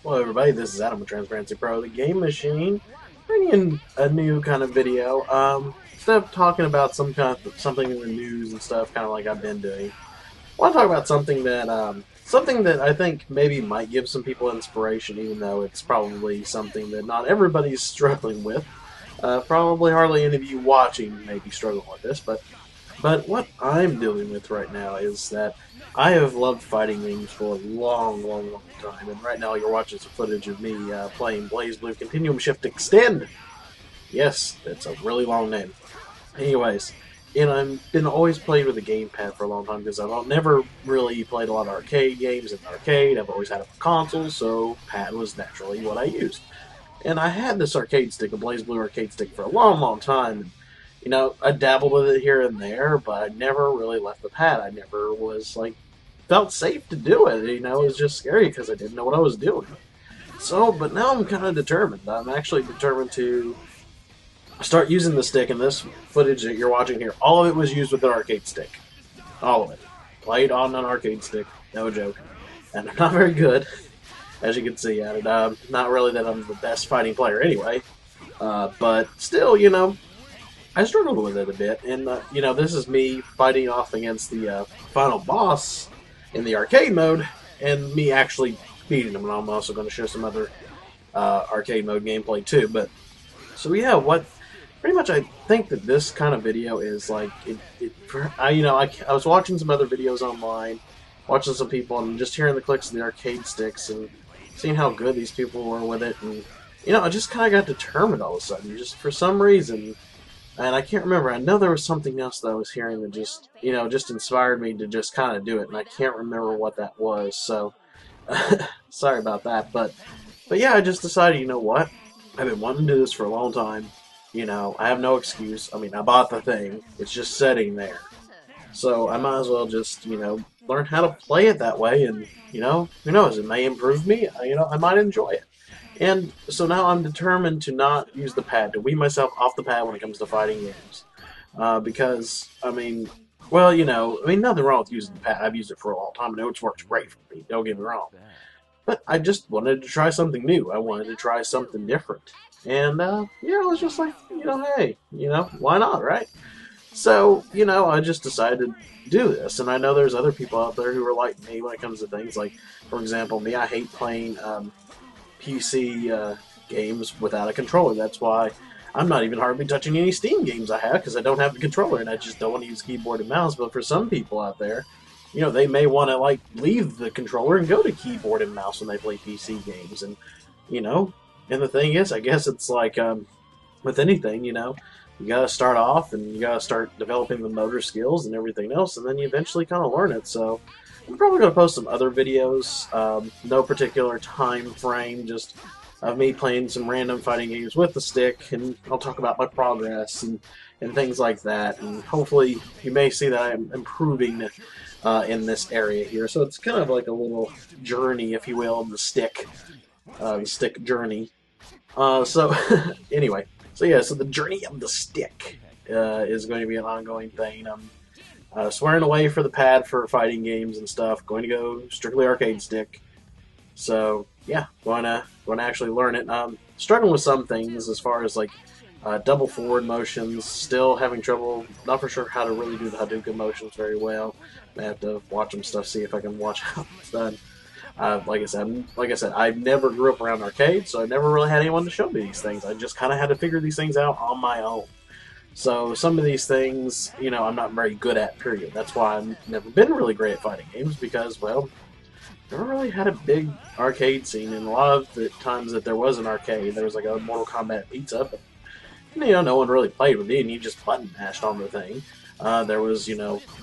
Hello everybody, this is Adam with Transparency Pro, the Game Machine, bringing in a new kind of video. Instead of talking about something in the news and stuff, kind of like I've been doing, I want to talk about something that I think maybe might give some people inspiration, even though it's probably something that not everybody's struggling with. Probably hardly any of you watching may be struggling with this, but what I'm dealing with right now is that I have loved fighting games for a long, long, long time, and right now you're watching some footage of me playing BlazBlue Continuum Shift Extend. Yes, that's a really long name. Anyways, I've been always played with a gamepad for a long time because I've never really played a lot of arcade games in the arcade. I've always had a console, so pad was naturally what I used. And I had this arcade stick, a BlazBlue arcade stick, for a long, long time. I dabbled with it here and there, but I never really left the pad. I never was felt safe to do it. It was just scary because I didn't know what I was doing. So, but now I'm kind of determined. I'm actually determined to start using the stick. And this footage that you're watching here, all of it was used with an arcade stick. All of it. Played on an arcade stick. No joke. And I'm not very good, as you can see at it. Not really that I'm the best fighting player anyway. But still, I struggled with it a bit, and this is me fighting off against the final boss in the arcade mode, and me actually beating him. And I'm also going to show some other arcade mode gameplay too. But so yeah, what pretty much I think that this kind of video is like I was watching some other videos online, watching some people, and just hearing the clicks of the arcade sticks and seeing how good these people were with it, and I just kind of got determined all of a sudden, just for some reason. And I can't remember. I know there was something else that I was hearing that just inspired me to just kind of do it, and I can't remember what that was. So, sorry about that. But yeah, I just decided, you know what? I've been wanting to do this for a long time. I have no excuse. I mean, I bought the thing. It's just sitting there. So I might as well just, learn how to play it that way, and, who knows? It may improve me. I might enjoy it. And so now I'm determined to not use the pad, to wean myself off the pad when it comes to fighting games. Because, nothing wrong with using the pad. I've used it for a long time, and it's worked great for me, don't get me wrong. But I just wanted to try something new. I wanted to try something different. And, I was just like, hey, why not, right? So, I just decided to do this. And I know there's other people out there who are like me when it comes to things like, for example, me, I hate playing PC games without a controller. That's why I'm not even hardly touching any Steam games I have, because I don't have the controller, and I just don't want to use keyboard and mouse. But for some people out there, they may want to leave the controller and go to keyboard and mouse when they play PC games. And and the thing is, I guess it's like with anything, you gotta start off and you gotta start developing the motor skills and everything else, and then you eventually kind of learn it. So I'm probably going to post some other videos, no particular time frame, just of me playing some random fighting games with the stick, and I'll talk about my progress and things like that, and hopefully you may see that I'm improving in this area here. So it's kind of like a little journey, if you will, of the stick journey. So anyway, so the journey of the stick is going to be an ongoing thing. Swearing away for the pad for fighting games and stuff. Going to go strictly arcade stick. So yeah, going to actually learn it. Struggling with some things as far as double forward motions. Still having trouble. Not for sure how to really do the Hadouken motions very well. I have to watch some stuff, see if I can watch how it's done. Like I said, I never grew up around arcades, so I never really had anyone to show me these things. I just kind of had to figure these things out on my own. So some of these things, I'm not very good at, period. That's why I've never been really great at fighting games, because, well, never really had a big arcade scene. And a lot of the times that there was an arcade, there was like a Mortal Kombat pizza, but, no one really played with it, and you just button mashed on the thing. There was,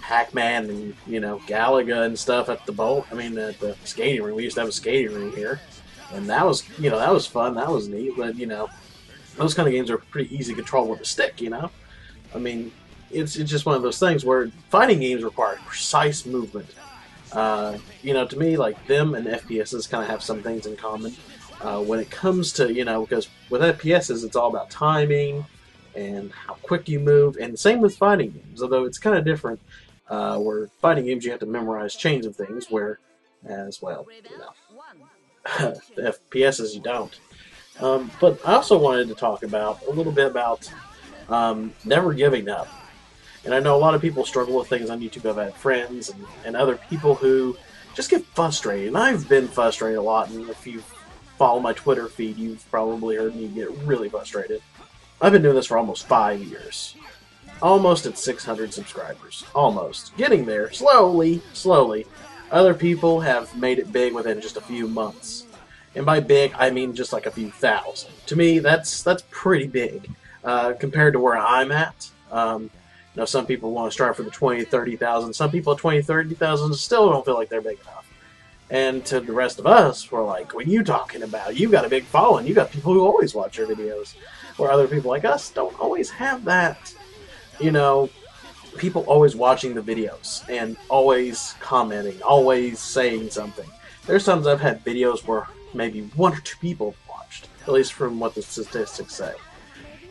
Pac-Man and, Galaga and stuff at the skating ring. We used to have a skating ring here. And that was, that was fun, that was neat, but, those kind of games are pretty easy to control with a stick, it's just one of those things where fighting games require precise movement. To me, them and FPSs kind of have some things in common. When it comes to, because with FPSs, it's all about timing and how quick you move, and same with fighting games, although it's kind of different, where fighting games you have to memorize chains of things, where, as well, The FPSs you don't. But I also wanted to talk about a little bit about never giving up. And I know a lot of people struggle with things on YouTube. I've had friends and other people who just get frustrated. And I've been frustrated a lot. And if you follow my Twitter feed, you've probably heard me get really frustrated. I've been doing this for almost 5 years. Almost at 600 subscribers. Almost. Getting there. Slowly, slowly. Other people have made it big within just a few months. And by big, I mean just like a few thousand. To me, that's pretty big compared to where I'm at. You know, some people want to start for the 20, 30,000. Some people at 20, 30,000 still don't feel like they're big enough. And to the rest of us, we're like, what are you talking about? You've got a big following. You've got people who always watch your videos. Where other people like us don't always have that. You know, people always watching the videos and always commenting, always saying something. There's times I've had videos where maybe 1 or 2 people watched, at least from what the statistics say.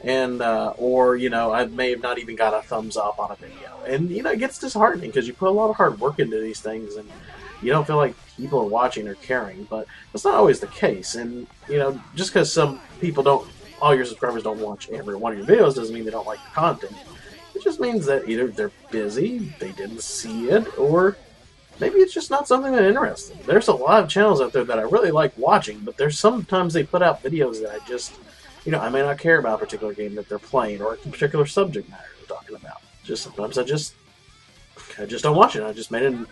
And, or, you know, I may have not even got a thumbs up on a video. And, you know, it gets disheartening because you put a lot of hard work into these things and you don't feel like people are watching or caring. But that's not always the case. And, you know, just because some people don't, all your subscribers don't watch every one of your videos doesn't mean they don't like the content. It just means that either they're busy, they didn't see it, or maybe it's just not something that interests them. There's a lot of channels out there that I really like watching, but there's sometimes they put out videos that I just, you know, I may not care about a particular game that they're playing or a particular subject matter they're talking about. Just sometimes I just don't watch it. I just made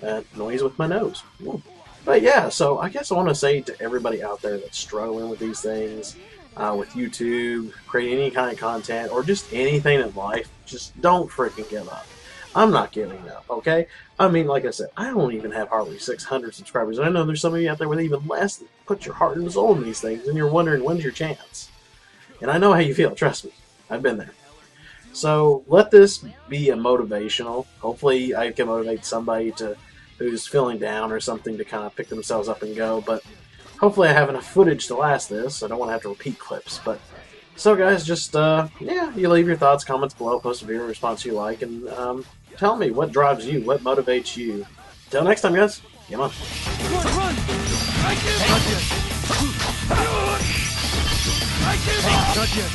a noise with my nose. Ooh. But yeah, so I guess I want to say to everybody out there that's struggling with these things, with YouTube, creating any kind of content, or just anything in life, just don't freaking give up. I'm not giving up, okay? I mean, like I said, I don't even have hardly 600 subscribers. And I know there's some of you out there with even less that put your heart and soul in these things, and you're wondering, when's your chance? And I know how you feel, trust me. I've been there. So let this be a motivational. Hopefully I can motivate somebody who's feeling down or something to kind of pick themselves up and go. But hopefully I have enough footage to last this. I don't want to have to repeat clips. But so guys, just, yeah, you leave your thoughts, comments below, post a video response you like, and tell me what drives you, what motivates you. Till next time, guys. Come on. Run, run! I can't not yet.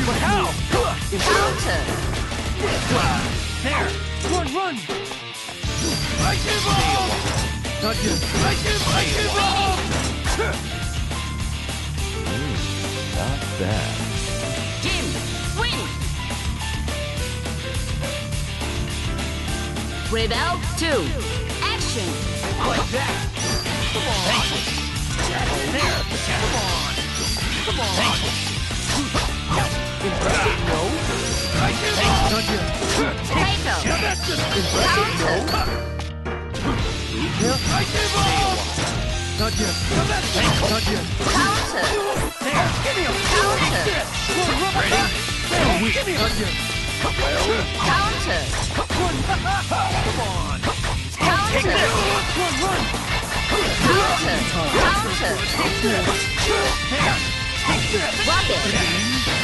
But how? Counter. There! Run, run! I give up! Not yet. I give up! Not bad. Jim, win! Rebel 2, action! Like that! Come on! Thank you! There! Come on! Come on! Thank you! Impressive, no? I give up! Not yet! Potato! Now that's just impressive, no? I give up! Not yet! Now that's just not yet! Counter! There! Give me a Counter! ready? There! Give me a not yet! Counter! Run! Come on! Take Counter! this! Run, run! Counter! Counter! There! Take this! Rocket!